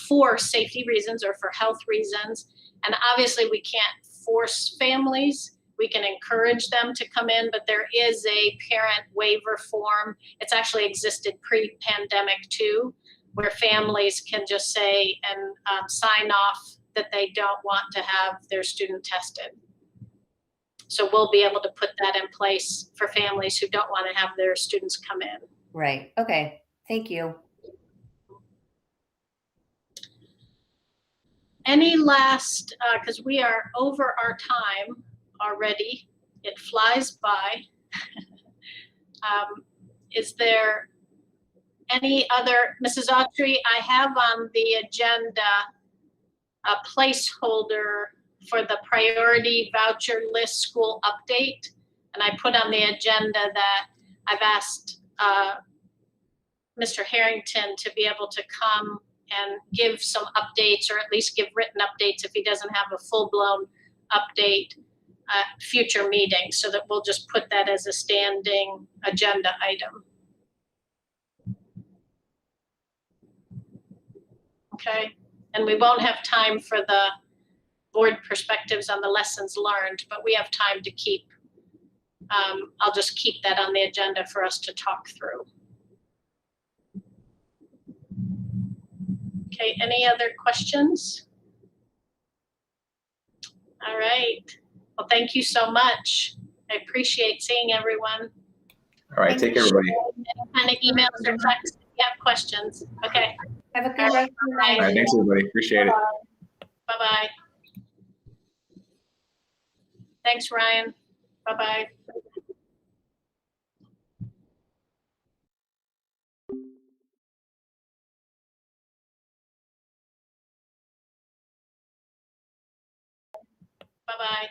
for safety reasons or for health reasons. And obviously we can't force families. We can encourage them to come in, but there is a parent waiver form. It's actually existed pre-pandemic too, where families can just say and sign off that they don't want to have their student tested. So we'll be able to put that in place for families who don't want to have their students come in. Right. Okay. Thank you. Any last, because we are over our time already, it flies by. Is there any other, Mrs. Autry, I have on the agenda a placeholder for the priority voucher list school update. And I put on the agenda that I've asked Mr. Harrington to be able to come and give some updates, or at least give written updates if he doesn't have a full-blown update at future meetings, so that we'll just put that as a standing agenda item. Okay, and we won't have time for the board perspectives on the lessons learned, but we have time to keep, I'll just keep that on the agenda for us to talk through. Okay, any other questions? All right, well, thank you so much. I appreciate seeing everyone. All right, take care, everybody. Kind of emails or texts if you have questions. Okay. Have a good rest of your night. All right, thanks, everybody. Appreciate it. Bye-bye. Thanks, Ryan. Bye-bye. Bye-bye.